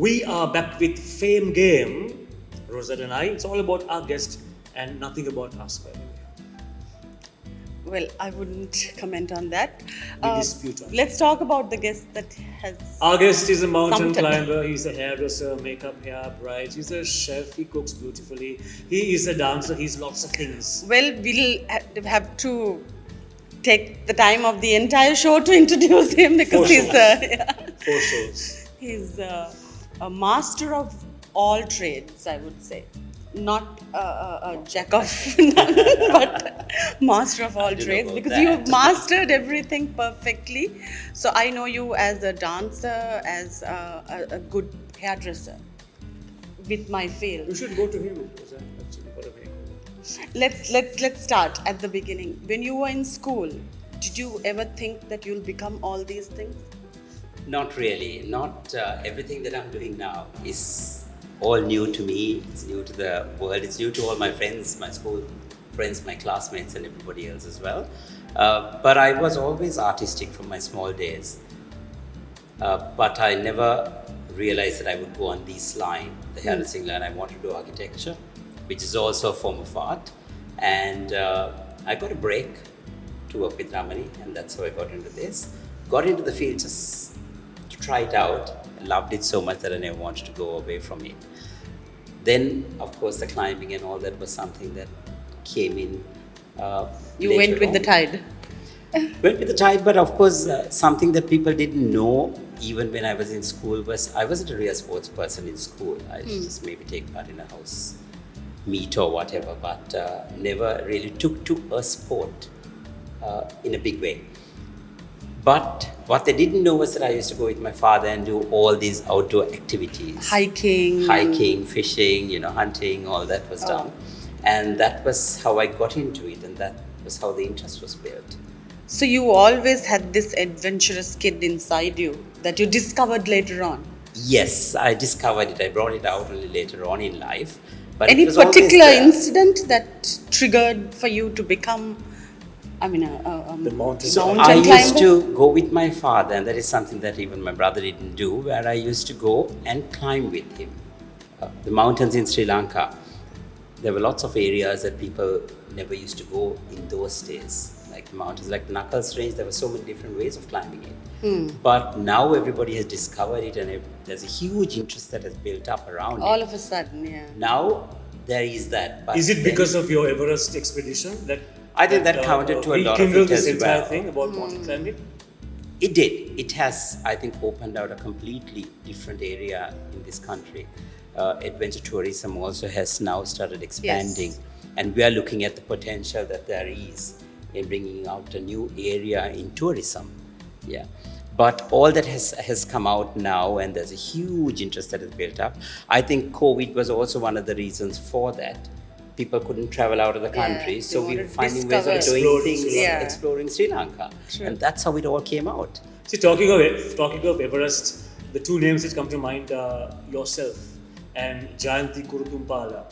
We are back with Fame Game, Rozanne and I. It's all about our guest and nothing about us, by the way. Well, I wouldn't comment on that. We dispute on Let's talk about the guest that has. Our guest is a mountain Something. climber, he's a hairdresser, makeup, hair, brides, he's a chef, he cooks beautifully, he is a dancer, he's lots of things. Well, we'll have to take the time of the entire show to introduce him because he's 4 shows. he's a master of all trades, I would say. Not a jack of none, but master of all trades because you've mastered everything perfectly. So I know you as a dancer, as a good hairdresser with my field. You should go to him, actually, for a makeover. Let's start at the beginning. When you were in school, did you ever think that you'll become all these things? Not really. Not everything that I'm doing now is all new to me. It's new to the world. It's new to all my friends, my school friends, my classmates, and everybody else as well. But I was always artistic from my small days. But I never realized that I would go on this line, the hairdressing line. I wanted to do architecture, which is also a form of art. And I got a break to work with Ramani, and that's how I got into this. Got into the field just to try it out. I loved it so much that I never wanted to go away from it. Then, of course, the climbing and all that was something that came in. You went with the tide. Went with the tide, but of course, something that people didn't know even when I was in school was I wasn't a real sports person in school. I just maybe take part in a house meet or whatever, but never really took to a sport in a big way. But what they didn't know was that I used to go with my father and do all these outdoor activities. Hiking, fishing, hunting, all that was done. And that was how I got into it, and that was how the interest was built. So you always had this adventurous kid inside you that you discovered later on. Yes, I discovered it. I brought it out only later on in life. But Any it was always particular there. incident that triggered for you to become, The mountain So mountain I used climber? to go with my father, and that is something that even my brother didn't do, where I used to go and climb with him. The mountains in Sri Lanka, there were lots of areas that people never used to go in those days. Like the mountains, like the Knuckles Range, there were so many different ways of climbing it. But now everybody has discovered it, and there's a huge interest that has built up around all it. of a sudden, yeah. Now there is that. But Is it then- because of your Everest expedition that I think that counted to a lot of rekindled it this as entire well. thing about mountain climbing? It did. It has, I think, opened out a completely different area in this country. Adventure tourism also has now started expanding, and we are looking at the potential that there is in bringing out a new area in tourism. Yeah. But all that has come out now, and there's a huge interest that has built up. I think COVID was also one of the reasons for that. People couldn't travel out of the country, they so we wanted were to finding ways of discover. doing Explore things, Sri Lanka. exploring Sri Lanka. True. And that's how it all came out. See, talking of Everest, the two names that come to mind are yourself and Jayanti Kurutumpala.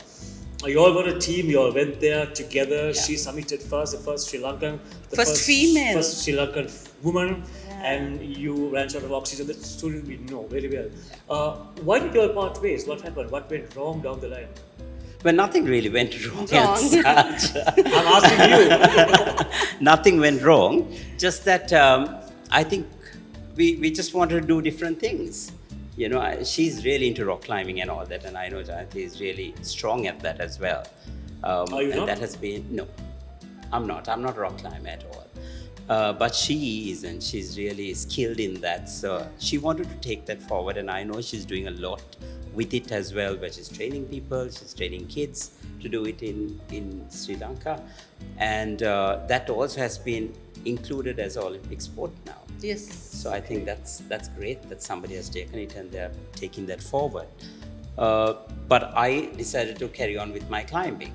You all were a team, you all went there together. She summited first, the first Sri Lankan, First female. First Sri Lankan woman, and you ran short of oxygen. That story we know very well. Why did you all part ways? What happened? What went wrong down the line? Well, nothing really went wrong. Wrong. as such. I'm asking you. Nothing went wrong. Just that I think we just wanted to do different things. She's really into rock climbing and all that, and I know Jayanti is really strong at that as well. Are you and not? that has been no. I'm not a rock climber at all. But she is, and she's really skilled in that. So she wanted to take that forward, and I know she's doing a lot with it as well, where she's training people, she's training kids to do it in Sri Lanka. And that also has been included as an Olympic sport now. Yes. So I think that's great that somebody has taken it and they're taking that forward. But I decided to carry on with my climbing,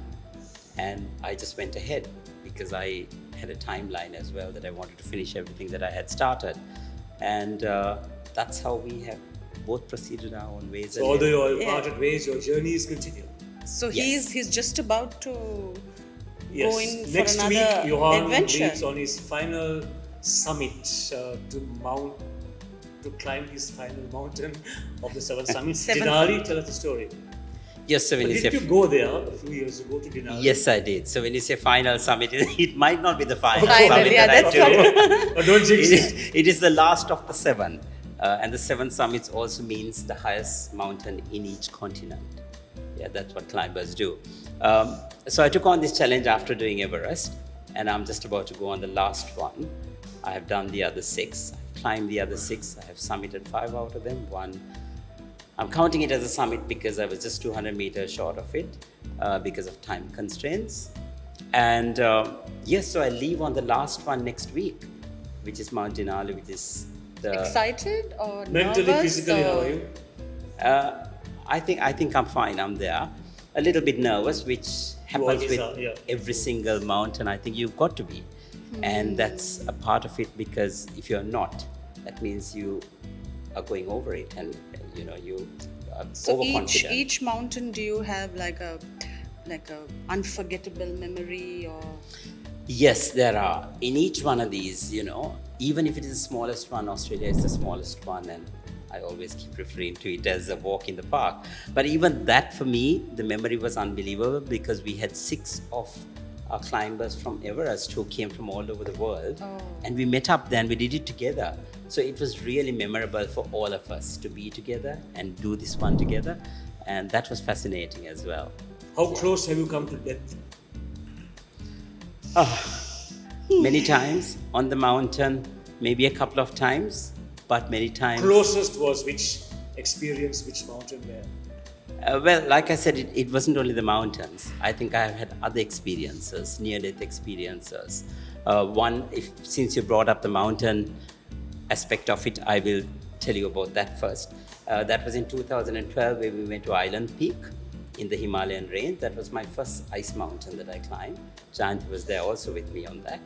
and I just went ahead because I had a timeline as well that I wanted to finish everything that I had started, and that's how we have both proceeded our own ways. So although you all parted ways, your journey is continuing. So Yes. he's just about to Yes. go in Next for week, another Johann adventure. leaves on his final summit to Mount to climb this final mountain of the 7 summits. Seven Denali, tell us the story. Yes, so when But you did say you go there a few years ago to Denali? yes, I did. So when you say final summit, it might not be the final Final, summit yeah, that that's I do. what- Oh, don't jinx it. It is the last of the 7. And the 7 summits also means the highest mountain in each continent. Yeah, that's what climbers do. So I took on this challenge after doing Everest, and I'm just about to go on the last one. I have done the other 6. I've climbed the other 6. I have summited 5 out of them. One, I'm counting it as a summit because I was just 200 meters short of it because of time constraints. And yes, so I leave on the last one next week, which is Mount Denali, which is the... Excited or Mentally, nervous? physically, how or- are you? I think I'm fine. I'm there. A little bit nervous, which happens always with are, yeah. every single mountain. I think you've got to be, and that's a part of it. Because if you're not, that means you are going over it, and you are So overconfident. each mountain, do you have like a unforgettable memory or? Yes, there are. In each one of these, even if it is the smallest one, Australia is the smallest one, and I always keep referring to it as a walk in the park. But even that, for me, the memory was unbelievable because we had 6 of our climbers from Everest who came from all over the world, and we met up then. We did it together, so it was really memorable for all of us to be together and do this one together, and that was fascinating as well. How close have you come to death? Many times on the mountain, maybe a couple of times, but many times. Closest was which experience, which mountain there? Well, like I said, it wasn't only the mountains. I think I have had other experiences, near-death experiences. Since you brought up the mountain aspect of it, I will tell you about that first. That was in 2012 where we went to Island Peak in the Himalayan range. That was my first ice mountain that I climbed. Johann was there also with me on that.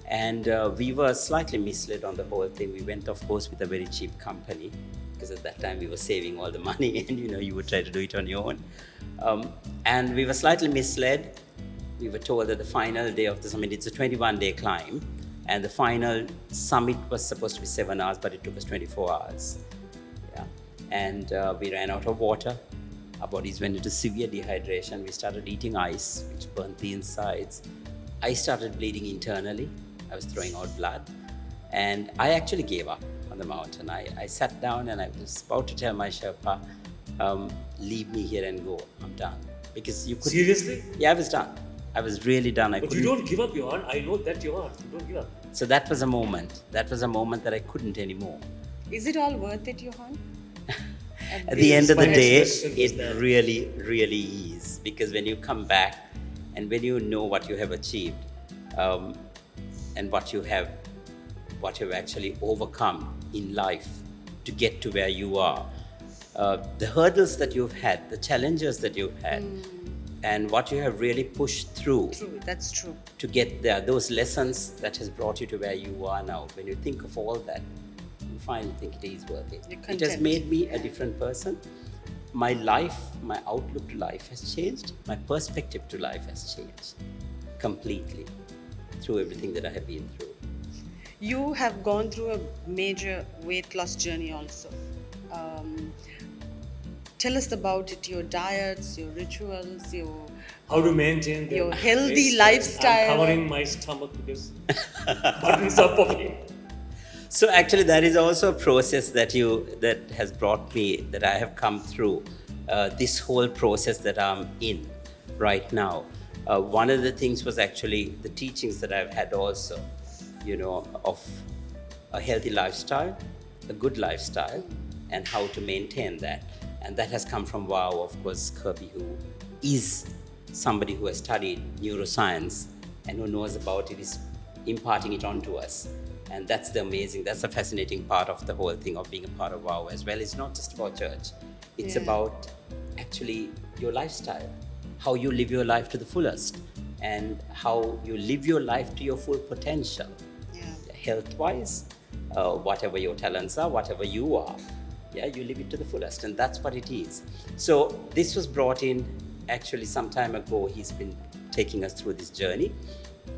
And we were slightly misled on the whole thing. We went, of course, with a very cheap company because at that time we were saving all the money and you would try to do it on your own. And we were slightly misled. We were told that the final day of the summit, it's a 21-day climb, and the final summit was supposed to be 7 hours, but it took us 24 hours. Yeah. And we ran out of water. Our bodies went into severe dehydration. We started eating ice, which burnt the insides. I started bleeding internally. I was throwing out blood. And I actually gave up on the mountain. I sat down and I was about to tell my Sherpa, leave me here and go. I'm done. Because you could. Seriously? Yeah, I was done. I was really done. But you don't give up, Johann. I know that, Johann. You don't give up. So that was a moment. That was a moment that I couldn't anymore. Is it all worth it, Johann? At the end of the My day, next question was it that. really, really is. Because when you come back and when you know what you have achieved and what you have actually overcome in life to get to where you are, the hurdles that you've had, the challenges that you've had, and what you have really pushed through True, that's true. to get there, those lessons that has brought you to where you are now. When you think of all that, you finally think it is worth it. You're It has content. made me a different person. My life, my outlook to life has changed. My perspective to life has changed completely through everything that I have been through. You have gone through a major weight loss journey also. Tell us about it, your diets, your rituals, How to maintain Your them. healthy Yes, lifestyle. I'm covering my stomach because buttons are popping. So actually, that is also a process that has brought me, that I have come through. This whole process that I'm in right now. One of the things was actually the teachings that I've had also, of a healthy lifestyle, a good lifestyle, and how to maintain that. And that has come from Wow, of course, Kirby, who is somebody who has studied neuroscience and who knows about it, is imparting it onto us. And that's the fascinating part of the whole thing of being a part of Wow as well. It's not just about church. It's about actually your lifestyle, how you live your life to the fullest, and how you live your life to your full potential, health-wise, whatever your talents are, whatever you are, you live it to the fullest, and that's what it is. So this was brought in actually some time ago. He's been taking us through this journey,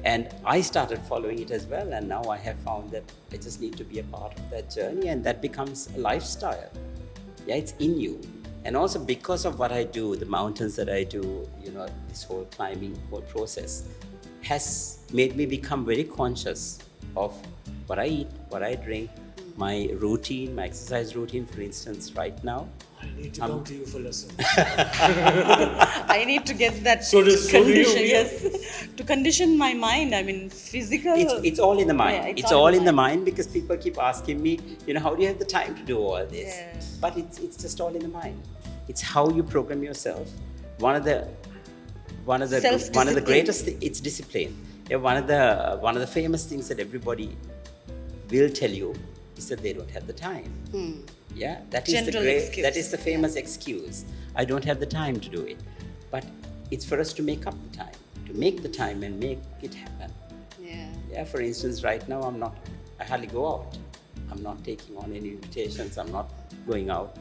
And I started following it as well, and now I have found that I just need to be a part of that journey, and that becomes a lifestyle. Yeah, it's in you. And also because of what I do, the mountains that I do, this whole climbing whole process has made me become very conscious of what I eat, what I drink, my routine, my exercise routine, for instance, right now. I need to come to you for lessons. I need to get that So do condition. you. Yes, to condition my mind. I mean, physical. It's all in the mind. Yeah, it's all in the mind because people keep asking me, how do you have the time to do all this? Yeah. But it's just all in the mind. It's how you program yourself. One of the greatest things, it's discipline. Yeah, one of the famous things that everybody will tell you is that they don't have the time. Yeah, that is the famous excuse. I don't have the time to do it. But it's for us to make up the time, to make the time and make it happen. Yeah, for instance, right now I hardly go out. I'm not taking on any invitations. I'm not going out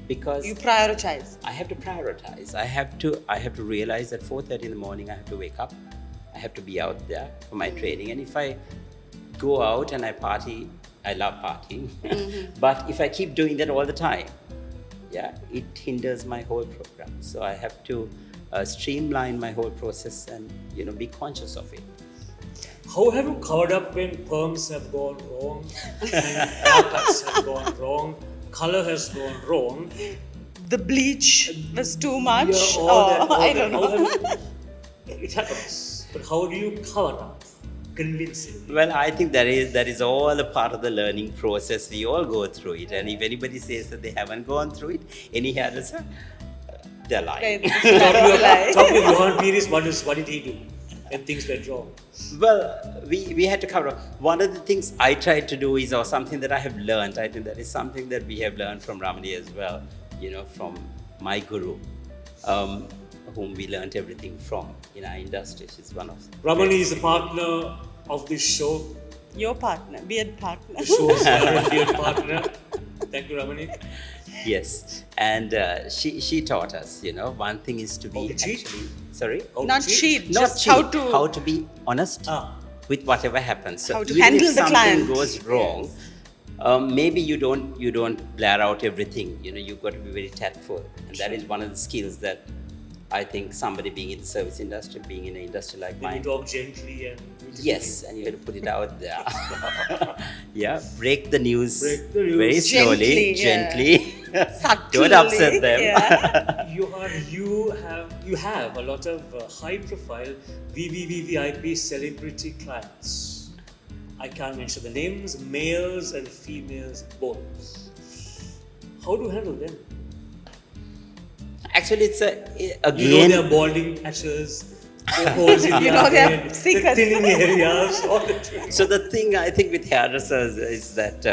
because You prioritize. I have to prioritize. I have to realize that 4:30 in the morning I have to wake up. I have to be out there for my training. And if I go out and I party, I love partying. But if I keep doing that all the time, yeah, it hinders my whole program. So I have to streamline my whole process and be conscious of it. How have you covered up when perms have gone wrong, and haircuts have gone wrong, color has gone wrong? The bleach was too much. Yeah, all I that. don't How know. have you, it happens, but how do you cover up? Convincing. Well, I think that is all a part of the learning process. We all go through it. And if anybody says that they haven't gone through it, any hairdresser, they're lying. Talk to Johann Peries, what did he do when things went wrong? Well, we had to cover up. One of the things I tried to do is, or something that I have learned, I think that is something that we have learned from Ramani as well, from my guru, whom we learned everything from in our industry. She's one of Ramani is a partner of this show. Your partner, beard partner. The show's beard partner. Thank you, Ramani. Yes, and she taught us. One thing is to be How to cheat? actually sorry. Not cheat, Not just cheat, how to to be honest with whatever happens. So How to even handle if the something client. goes wrong, maybe you don't blare out everything. You've got to be very tactful, and that is one of the skills that I think somebody being in the service industry, being in an industry like Then you mine. talk gently and beautifully. Yes, and you have to put it out there. Yeah, break the news, Break the news. very slowly, Gently, gently. Don't upset them. Yeah. Johann, you have a lot of high-profile VVVVIP celebrity clients. I can't mention the names, males and females both. How do you handle them? Actually, it's You know their balding patches, the holes in their their head, the secrets. thinning areas, all the things. So the thing I think with hairdressers is that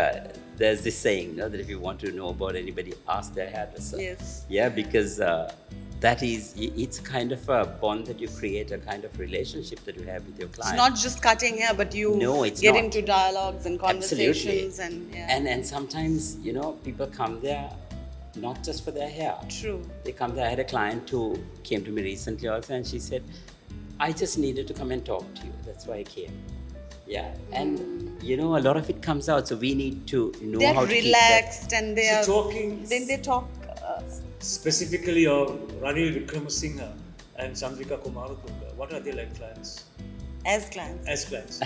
there's this saying, that if you want to know about anybody, ask their hairdresser. Yes. Yeah, because it's kind of a bond that you create, a kind of relationship that you have with your client. It's not just cutting hair, but you No, it's get not. into dialogues and conversations Absolutely. and And sometimes, people come there not just for their hair. True. They come there. I had a client who came to me recently also, and she said, I just needed to come and talk to you. That's why I came. Yeah. And, a lot of it comes out. So we need to know they're how to relaxed and they are talking then they talk specifically of Ranil Vikramasinghe and Chandrika Kumar. What are they like clients? as clients. As clients.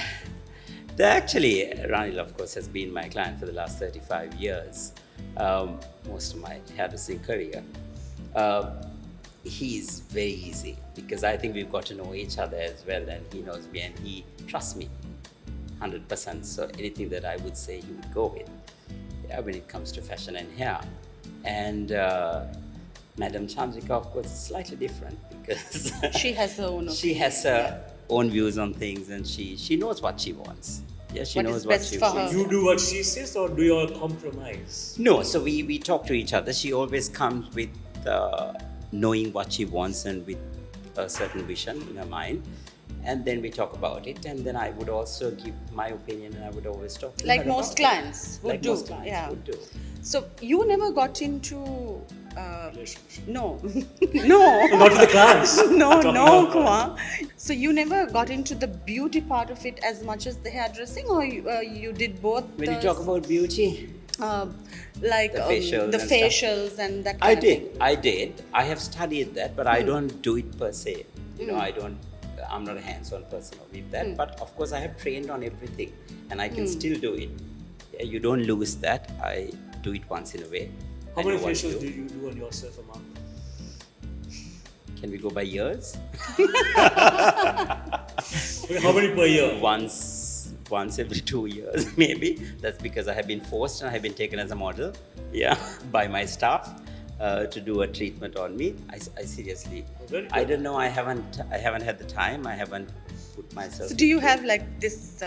Ranil, of course, has been my client for the last 35 years. Most of my hairdressing career. He's very easy because I think we've got to know each other as well, and he knows me and he trusts me 100%. So anything that I would say, he would go with. Yeah, when it comes to fashion and hair. And Madam Chandrika, of course, is slightly different because She has her own she has her own views on things, and she knows what she wants. Yeah, she What knows is what best she for wants. her. You do what she says, or do you all compromise? No, so we talk to each other. She always comes with knowing what she wants and with a certain vision in her mind. And then we talk about it. And then I would also give my opinion, and I would always talk to like her most about it. clients would Like do. most clients Yeah. would do. So you never got into Relationship. No, no. Not with the clans. No, Talking no, about- Kumar. So you never got into the beauty part of it as much as the hairdressing, or you did both? When you talk about beauty, like the facials the and stuff. facials and that kind of thing. I did. I have studied that, but I don't do it per se. You know, I'm not a hands-on person with that. But of course, I have trained on everything, and I can still do it. Yeah, you don't lose that. I do it once in a way. How I many know what to facials do. do you do on yourself a month? Can we go by years? Okay, how many per year? Once every 2 years, maybe. That's because I have been forced and I have been taken as a model, by my staff to do a treatment on me. I seriously, Very I good. don't know. I haven't had the time. I haven't put myself. So do you have like this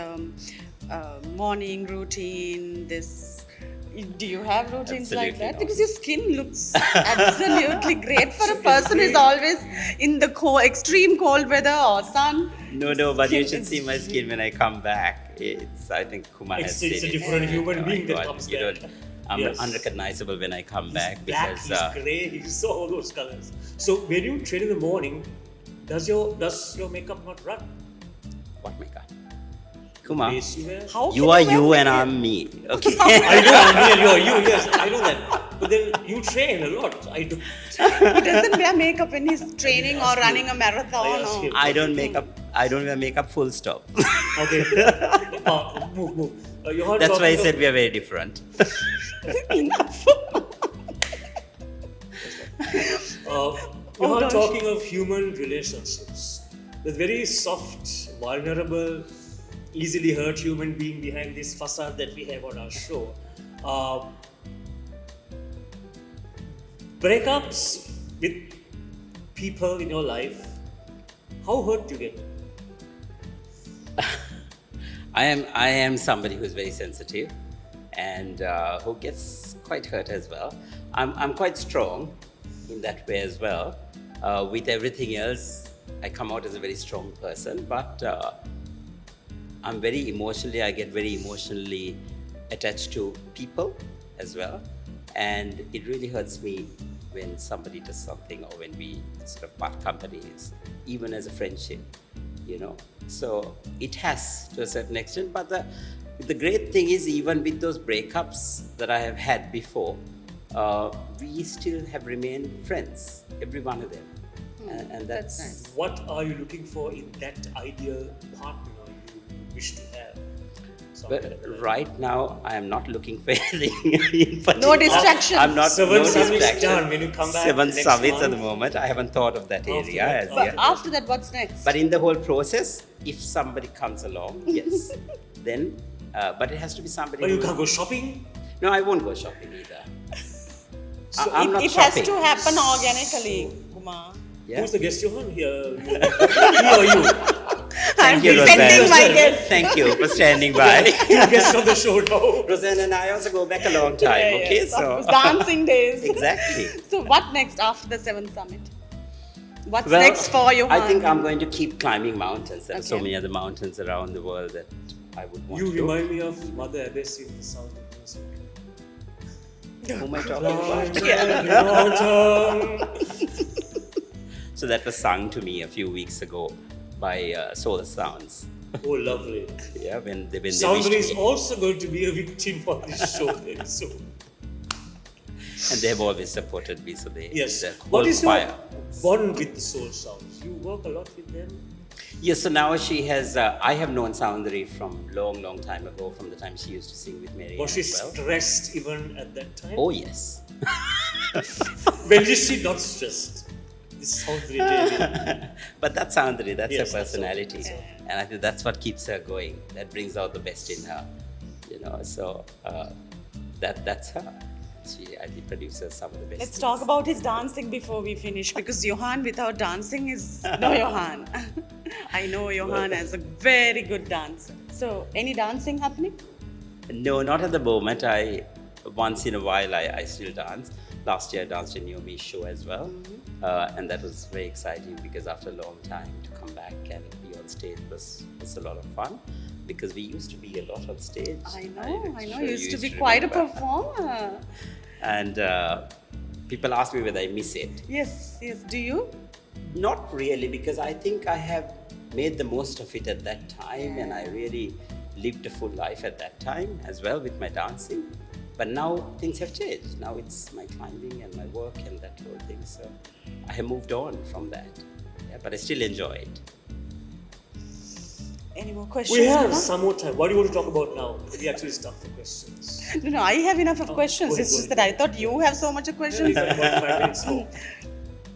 morning routine? Do you have routines like Absolutely that? not. Because your skin looks absolutely great for a person who's always in the extreme cold weather or sun. No, but you Skin should is- see my skin when I come back. I think Kumar has It's seen a it. different human Oh my being that God, comes you back. don't- I'm Yes. unrecognizable when I come back Black, because he's grey, he's so all those colors. So when you train in the morning, does your makeup not run? what makeup? Kumar, Base you wear? How you can are wear you and makeup? I'm me. Okay. I know, I'm me and you're you, yes, I know that. But then you train a lot. I do. He doesn't wear makeup when he's training or ask you. running a marathon. I ask Or... you. I don't wear makeup full stop. Okay. Move. Johann That's why I talking said of- we are very different. Enough. Johann gosh. talking of human relationships. The very soft, vulnerable, easily hurt human being behind this facade that we have on our show. Breakups with people in your life, how hurt do you get? I am somebody who's very sensitive and who gets quite hurt as well. I'm quite strong in that way as well. With everything else, I come out as a very strong person, but I get very emotionally attached to people as well. And it really hurts me when somebody does something or when we sort of part companies, even as a friendship, you know. So it has to a certain extent, but the great thing is even with those breakups that I have had before, we still have remained friends, every one of them. And that's nice. What are you looking for in that ideal partner you wish to have? Something But like that. right now, I am not looking for anything in particular. No distractions. I'm not. Seven no summits distractions. done. When you come back Seven next summits at month. the moment. I haven't thought of that After area that, as But yet. after that, what's next? But in the whole process, if somebody comes along, yes, then. But it has to be somebody. But you who- can't go shopping? No, I won't go shopping either. So I'm not it has shopping. to happen organically, Kumar. Yeah. Who's the guest Johann here? He or you? Thank you, defending Rozanne. my guest. Thank you for standing by. Two guests on the show now. Rozanne and I also go back a long time. Yeah, Okay, yes, so dancing days. exactly. So what next after the 7th summit? What's Well, next for you? I think I'm going to keep climbing mountains. There are so Okay. many other mountains around the world that I would want You to do. remind me of Mother Abbess in the Sound of Music. Who am I talking about? Mountain. So that was sung to me a few weeks ago by Salons. Oh, lovely. Yeah, when they Soundry wished is me. also going to be a victim for this show very soon. And they have always supported me, so they Yes. the whole What is your choir. bond with the Soul Sounds? You work a lot with them? Yes, so now she has. I have known Soundari from long time ago, from the time she used to sing with Mary Was she as well. stressed even at that time? Oh yes. When is she not stressed? This sounds ridiculous. But that's Soundari, that's Yes, her that's all. personality. That's all. And I think that's what keeps her going. That brings out the best in her. You know, so that's her. She, I think, produces some of the best. Let's things. talk about his dancing before we finish, because Johann without dancing is no Johann. I know Johann as a very good dancer. So, any dancing happening? No, not at the moment. Once in a while I still dance. Last year I danced in Yomi's show as well, and that was very exciting because after a long time to come back and be on stage was a lot of fun. Because we used to be a lot on stage. I know. I'm You sure used to be quite a remember. performer. And People ask me whether I miss it. Yes. Do you? Not really, because I think I have made the most of it at that time, and I really lived a full life at that time as well with my dancing. But now things have changed. Now it's my climbing and my work and that whole thing. So I have moved on from that. Yeah, but I still enjoy it. Any more questions? We have Kumar? some more time. What do you want to talk about now? We actually start for questions. No, I have enough of questions. go It's ahead, just go that I ahead. thought you have so much of We questions. got about 5 minutes more.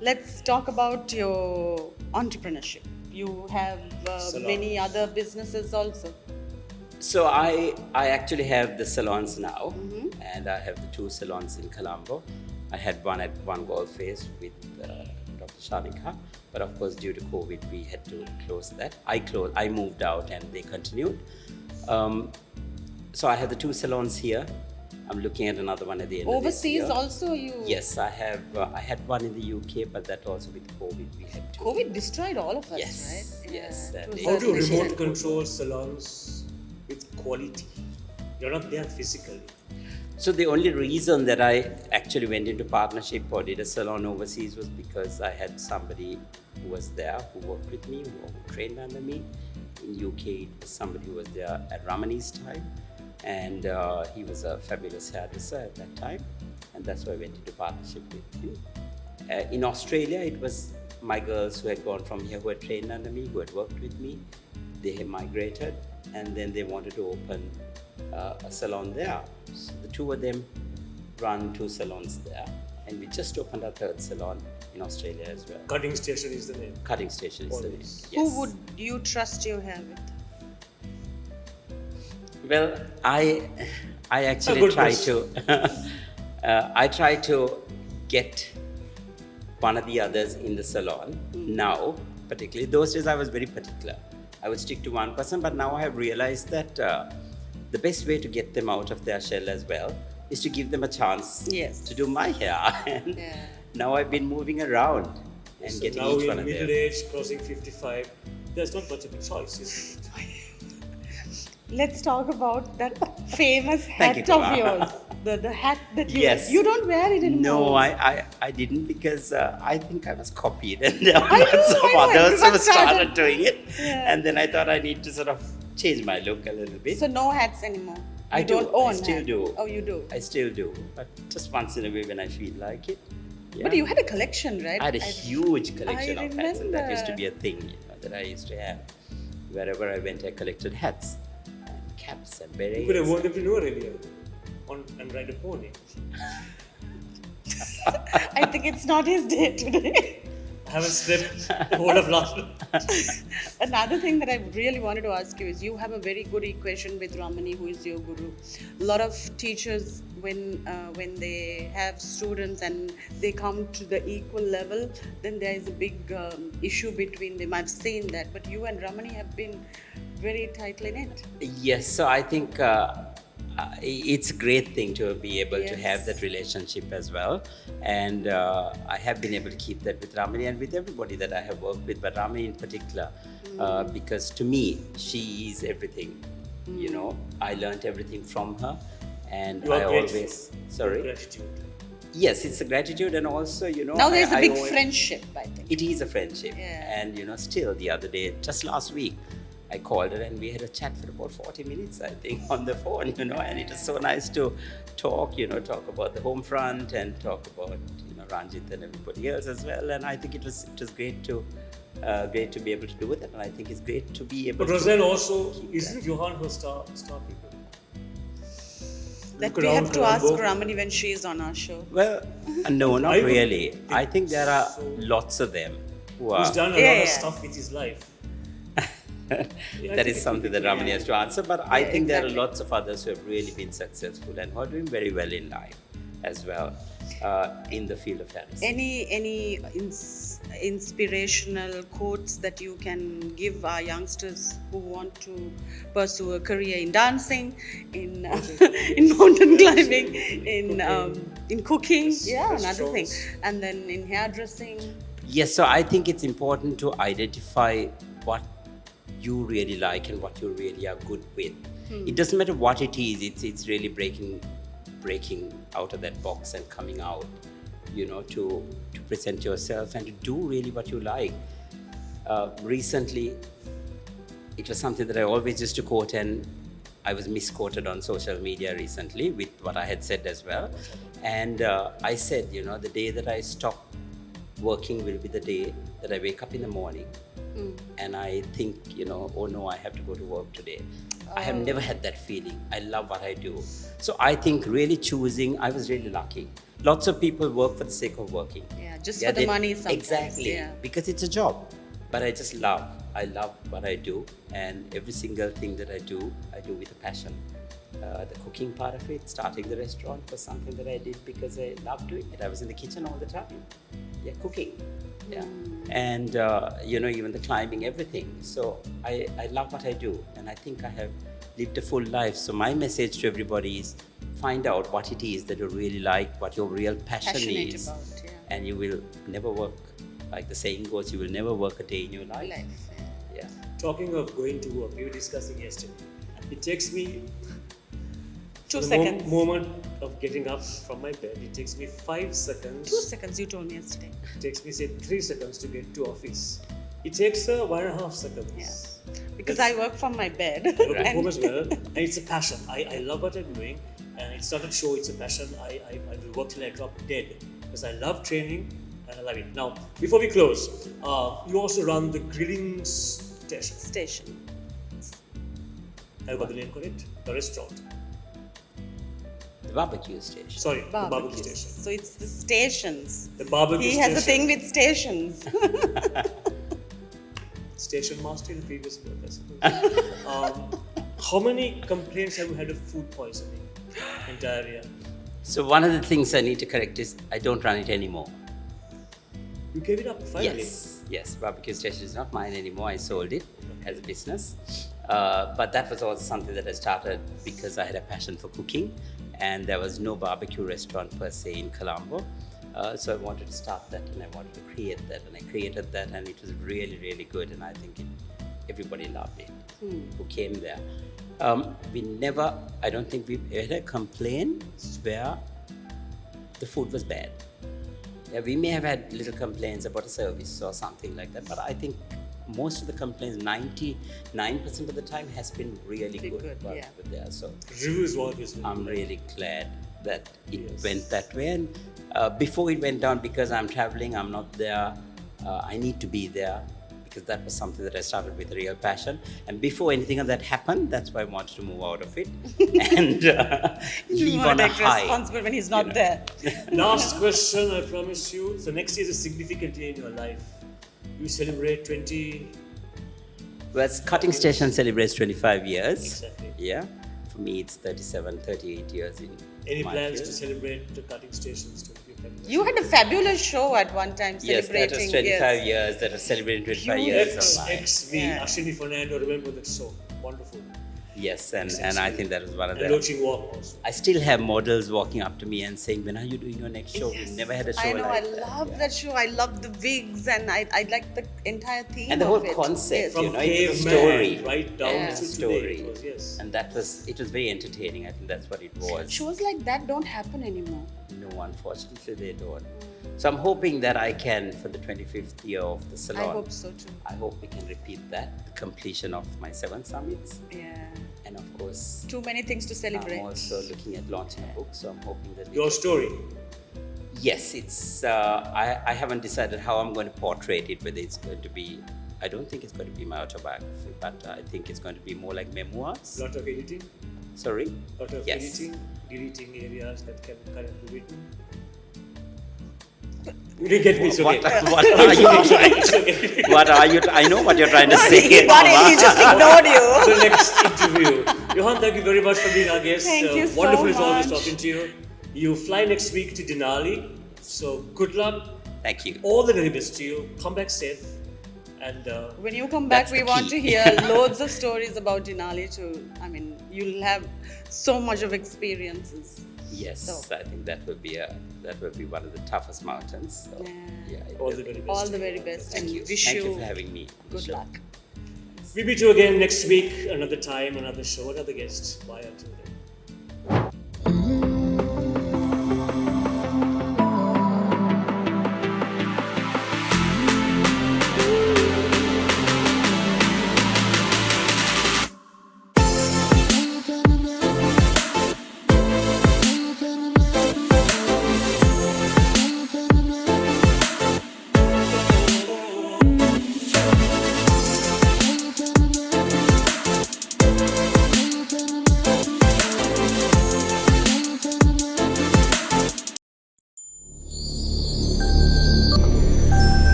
Let's talk about your entrepreneurship. You have Salons. many other businesses also. So I actually have the salons now, and I have the 2 salons in Colombo. I had one at One Golf Face with Dr. Shanika, but of course due to COVID we had to close that. I moved out and they continued. So I have the 2 salons here. I'm looking at another one at the end of this Overseas year. also you... Yes, I have. I had one in the UK, but that also with COVID we had to. COVID destroyed all of us, Yes, right? yes, Yeah, that to a is- How do you certain remote extent. control salons with quality? You're not there physically. So the only reason that I actually went into partnership or did a salon overseas was because I had somebody who was there, who worked with me, who trained under me. In UK, it was somebody who was there at Ramani's time, and he was a fabulous hairdresser at that time, and that's why I went into partnership with him. In Australia, it was my girls who had gone from here, who had trained under me, who had worked with me. They had migrated, and then they wanted to open a salon there. So the 2 of them run 2 salons there, and we just opened our 3rd salon in Australia as well. Cutting station is the name. Cutting Station is the name. Always. Yes. Who would you trust your hair with? Well, I actually good try question. to I try to get one of the others in the salon now. Particularly those days, I was very particular. I would stick to one person, but now I have realized that the best way to get them out of their shell as well is to give them a chance Yes. to do my hair. And Yeah. now I've been moving around and So getting now each you're one of middle them. age, crossing 55. There's not much of a choice, is it? Let's talk about that famous Thank you, hat of Kumar. yours. The hat that you Yes. you don't wear it anymore. No, I didn't, because I think I was copied, and there were I know, lots of I know, others who everyone started started. doing it, Yeah. and then I thought I need to sort of change my look a little bit. So no hats anymore. I You do. don't own I still hats. do. Oh, you do. I still do, but just once in a way when I feel like it. Yeah. But you had a collection, right? I had a huge collection I of hats, and that used to remember. be a thing that I used to have. Wherever I went, I collected hats, and caps, and berets. You could have worn them to Noor earlier and ride a pony. I think it's not his day today. I haven't slept the whole of last Another thing that I really wanted to ask you is you have a very good equation with Ramani, who is your guru. A lot of teachers, when they have students and they come to the equal level, then there is a big issue between them. I've seen that, but you and Ramani have been very tightly knit. Yes, so I think it's a great thing to be able to have Yes. that relationship as well. And I have been able to keep that with Ramani and with everybody that I have worked with, but Ramani in particular, because to me, she is everything. You know, I learned everything from her, and You are I grateful. always, sorry? Gratitude. Yes, it's a gratitude, and also, you know, Now there's a I big owe it- friendship, I think. It is a friendship. Yeah. And, you know, still the other day, just last week, I called her and we had a chat for about 40 minutes, I think, on the phone, you know, and it was so nice to talk, you know, talk about the home front and talk about, you know, Ranjit and everybody else as well. And I think it was great to be able to do it. And I think it's great to be able But to. Rozanne also, keep isn't Johann her star people? That Look we around have to ask Colombo. Ramani when she is on our show. Well, no, not I would really. think I think there are so. lots of them who Who's are. done a Yeah, lot of yeah. stuff with his life. That is something that Ramani has to answer, but I Yeah, think there are exactly. lots of others who have really been successful and who are doing very well in life as well in the field of hairdressing. Any inspirational quotes that you can give our youngsters who want to pursue a career in dancing, in mountain climbing, in cooking, another thing, restaurants. and then in hairdressing. Yes, so I think it's important to identify what you really like and what you really are good with. It doesn't matter what it is, it's really breaking out of that box and coming out to present yourself and to do really what you like. Recently, it was something that I always used to quote, and I was misquoted on social media recently with what I had said as well. And I said, the day that I stop working will be the day that I wake up in the morning and I think, oh no, I have to go to work today. I have never had that feeling. I love what I do. So I think really choosing, I was really lucky. Lots of people work for the sake of working. Yeah, just for the money sometimes. Exactly, Yeah. because it's a job. But I just love what I do, and every single thing that I do with a passion. The cooking part of it, starting the restaurant was something that I did because I love doing it. I was in the kitchen all the time, cooking. Yeah, and even the climbing, everything. So I love what I do, and I think I have lived a full life. So my message to everybody is find out what it is that you really like, what your real passion is, about, yeah. and you will never work. Like the saying goes, you will never work a day in your life. Yeah. Talking of going to work, we were discussing yesterday. It takes me 2 the seconds. moment of getting up from my bed. It takes me 5 seconds. 2 seconds, you told me yesterday. It takes me, say, 3 seconds to get to office. It takes 1.5 seconds. Yeah. Because I work from my bed. I work at home as well, and it's a passion. I love what I'm doing, and it's not a show, it's a passion. I will work till I drop dead because I love training and I love it. Now, before we close, you also run the grilling station. I got the name correct? The restaurant. The barbecue station. Sorry, the barbecue station. So it's the stations. The barbecue He station. has a thing with stations. Station master in the previous work, I suppose. How many complaints have you had of food poisoning and diarrhea? So one of the things I need to correct is I don't run it anymore. You gave it up finally? Yes. Barbecue station is not mine anymore. I sold it as a business. But that was also something that I started because I had a passion for cooking, and there was no barbecue restaurant per se in Colombo. So I wanted to start that, and I wanted to create that, and I created that, and it was really, really good, and I think everybody loved it who came there. I don't think we've ever complained where the food was bad. Yeah, we may have had little complaints about a service or something like that, but I think most of the complaints, 99% of the time, has been really good. There. So Reviews always. I'm really glad that it went that way. And before it went down, because I'm traveling, I'm not there. I need to be there because that was something that I started with real passion. And before anything of that happened, that's why I wanted to move out of it and leave on a high. Responsible when he's not there. Last question, I promise you. So next year is a significant year in your life. You celebrate 20... Well, Cutting Station celebrates 25 years. Exactly. Yeah. For me, it's 38 years in Any my plans field. to celebrate the Cutting Station's 25 years? You had a fabulous show at one time Yes, celebrating. that was 25 years. That was celebrating 25 years of mine. XXV, Yeah. Ashwini Fernando, remember that show? Wonderful. Yes, and I think that was one of And the... Loching Walk also. I still have models walking up to me and saying, when are you doing your next show? We've never had a show I know, like I that. love that show. I love the wigs and I like the entire theme And the whole of it. concept, From it was a caveman story. right down Yeah. to today. Story. It was, yes. And it was very entertaining. I think that's what it was. Shows like that don't happen anymore. No, unfortunately, they don't. So I'm hoping that I can, for the 25th year of the Salon, I hope so too. I hope we can repeat that, the completion of my 7 summits. Yeah. And of course, Too many things to celebrate. I'm also looking at launching a book, so I'm hoping that we Your can- story. Yes, it's. I haven't decided how I'm going to portray it. Whether it's going to be, I don't think it's going to be my autobiography, but I think it's going to be more like memoirs. Lot of editing. Sorry. Lot of Yes. editing, deleting areas that can be written. You didn't get me, it's okay. What are you trying? It's okay. What are you? I know what you're trying to say. He got it, he just ignored you. The next interview. Johann, thank you very much for being our guest. Thank you so wonderful as always much. talking to you. You fly next week to Denali, so good luck. Thank you. All the very best to you. Come back safe. And When you come back, That's we the want key. to hear loads of stories about Denali too. I mean, you'll have so much of experiences. Yes, So- I think that will be one of the toughest mountains. So, Yeah. it all will the be. very best. All to the you. very best Thank and you. wish Thank you you for having me. good Sure. luck. We'll meet you again next week. Another time, another show, another guest. Bye until then.